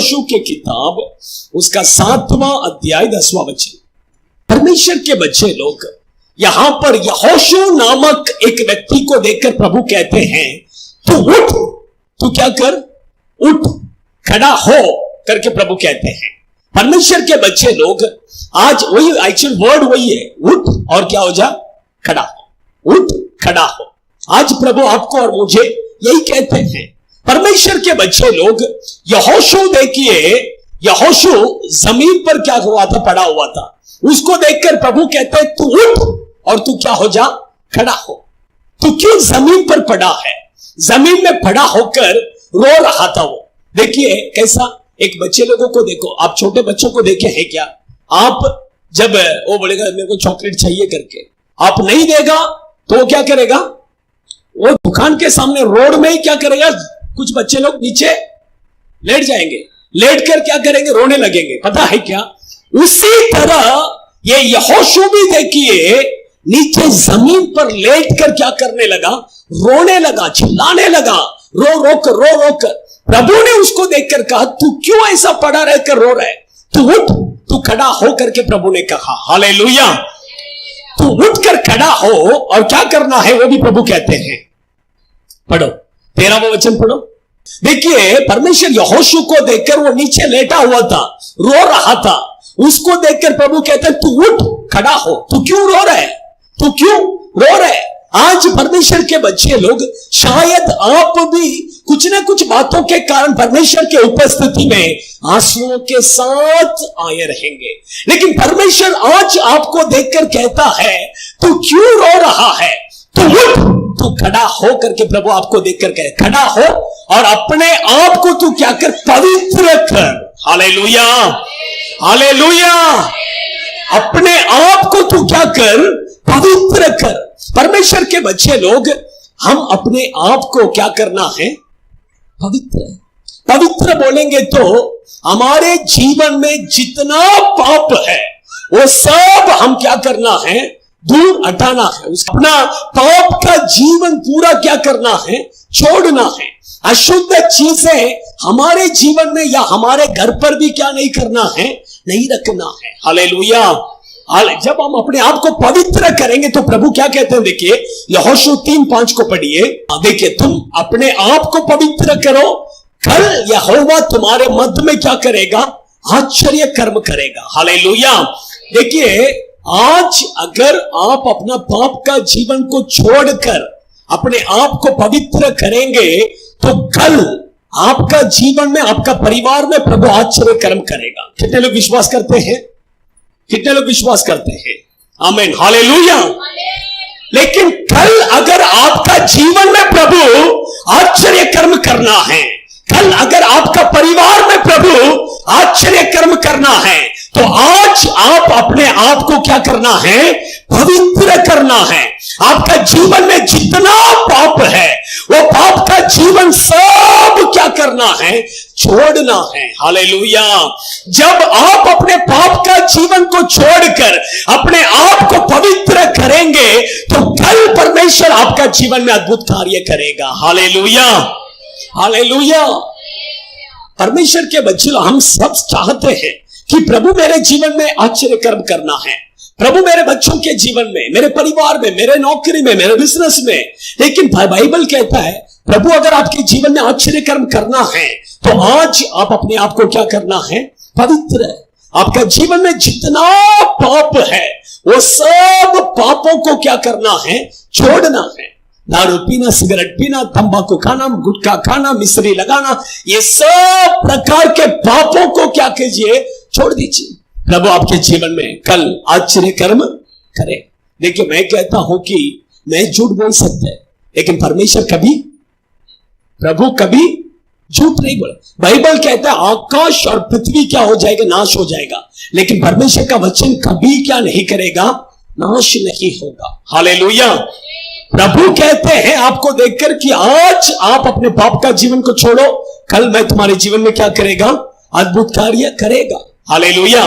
यहोशू की किताब उसका 7वां अध्याय 10वां वचन। परमेश्वर के बच्चे लोग, यहां पर यहोशू नामक एक व्यक्ति को देखकर प्रभु कहते हैं तू उठ, तू क्या कर, उठ, खड़ा हो करके प्रभु कहते हैं। परमेश्वर के बच्चे लोग, आज वही एक्चुअल वर्ड वही है, उठ और क्या हो जा, खड़ा हो, उठ खड़ा हो। आज प्रभु आपको और मुझे यही कहते हैं। परमेश्वर के बच्चे लोग, यहोशू देखिए, यहोशू जमीन पर क्या हुआ था, पड़ा हुआ था। उसको देखकर प्रभु कहते हैं तू उठ और तू क्या हो जा, खड़ा हो। तू क्यों जमीन पर पड़ा है? जमीन में पड़ा होकर रो रहा था वो। देखिए कैसा, एक बच्चे लोगों को देखो, आप छोटे बच्चों को देखे हैं क्या? आप जब वो बोलेगा मेरे को चॉकलेट चाहिए करके, आप नहीं देगा तो वो क्या करेगा, वो दुकान के सामने रोड में ही क्या करेगा, कुछ बच्चे लोग नीचे लेट जाएंगे, लेट कर क्या करेंगे, रोने लगेंगे। पता है क्या, उसी तरह ये यहोशू भी देखिए नीचे जमीन पर लेट कर क्या करने लगा, रोने लगा, चिल्लाने लगा, रो रो कर। प्रभु ने उसको देखकर कहा तू क्यों ऐसा पड़ा रहकर रो रहा है, तू उठ, तू खड़ा हो करके प्रभु ने कहा। हालेलुया। तू उठकर खड़ा हो और क्या करना है वो भी प्रभु कहते हैं। पढ़ो 13वां वचन पढ़ो। देखिए परमेश्वर यहोशू को देखकर, वो नीचे लेटा हुआ था, रो रहा था, उसको देखकर प्रभु कहते हैं तू उठ, खड़ा हो। तू क्यों रो रहा है, तू क्यों रो रहा है? आज परमेश्वर के बच्चे लोग, शायद आप भी कुछ ना कुछ बातों के कारण परमेश्वर के उपस्थिति में आंसुओं के साथ आए रहेंगे, लेकिन परमेश्वर आज आपको देखकर कहता है तू क्यों रो रहा है, तू उठ, तू खड़ा हो करके प्रभु आपको देखकर कहे खड़ा हो और अपने आप को तू क्या कर, पवित्र कर। Hallelujah, hallelujah. अपने आप को तू क्या कर, पवित्र कर। परमेश्वर के बच्चे लोग, हम अपने आप को क्या करना है, पवित्र। पवित्र बोलेंगे तो हमारे जीवन में जितना पाप है वो सब हम क्या करना है, दूर हटाना है। अपना पाप का जीवन पूरा क्या करना है, छोड़ना है। अशुद्ध चीजें हमारे जीवन में या हमारे घर पर भी क्या नहीं करना है, नहीं रखना है। हालेलुया। जब हम अपने आप को पवित्र करेंगे तो प्रभु क्या कहते हैं, देखिए यहोशू 3:5 को पढ़िए। देखिए तुम अपने आप को पवित्र करो, कल यहोवा तुम्हारे मध्य में क्या करेगा, आश्चर्य कर्म करेगा। हालेलुया। देखिए आज अगर आप अपना पाप का जीवन को छोड़कर अपने आप को पवित्र करेंगे तो कल आपका जीवन में, आपका परिवार में प्रभु आश्चर्य कर्म करेगा। कितने लोग विश्वास करते हैं, कितने लोग विश्वास करते हैं? आमीन, हालेलुया। लेकिन कल अगर आपका जीवन में प्रभु आश्चर्य कर्म करना है, कल अगर आपका परिवार में प्रभु आश्चर्य कर्म करना है, तो आज आप अपने आप को क्या करना है, पवित्र करना है। आपका जीवन में जितना पाप है वो पाप का जीवन सब क्या करना है, छोड़ना है। हालेलुया। जब आप अपने पाप का जीवन को छोड़कर अपने आप को पवित्र करेंगे तो कल परमेश्वर आपका जीवन में अद्भुत कार्य करेगा। Hallelujah, hallelujah. परमेश्वर के बच्चे, हम सब चाहते हैं कि प्रभु मेरे जीवन में आश्चर्य कर्म करना है, प्रभु मेरे बच्चों के जीवन में, मेरे परिवार में, मेरे नौकरी में, मेरे बिजनेस में। लेकिन बाइबल कहता है प्रभु अगर आपके जीवन में आश्चर्य कर्म करना है तो आज आप अपने आप को क्या करना है, पवित्र। आपका जीवन में जितना पाप है वो सब पापों को क्या करना है, छोड़ना है। दारू पीना, सिगरेट पीना, तंबाकू खाना, गुटखा खाना, मिश्री लगाना, ये सब प्रकार के पापों को क्या कीजिए, छोड़ दीजिए। प्रभु आपके जीवन में कल आश्चर्य कर्म करे। देखिए मैं कहता हूं कि मैं झूठ बोल सकता है, लेकिन परमेश्वर कभी, प्रभु कभी झूठ नहीं बोले। बाइबल कहता है आकाश और पृथ्वी क्या हो जाएगा, नाश हो जाएगा, लेकिन परमेश्वर का वचन कभी क्या नहीं करेगा, नाश नहीं होगा। हालेलुया। प्रभु कहते हैं आपको देखकर कि आज आप अपने पाप का जीवन को छोड़ो, कल मैं तुम्हारे जीवन में क्या करेगा, अद्भुत कार्य करेगा। हालेलुया।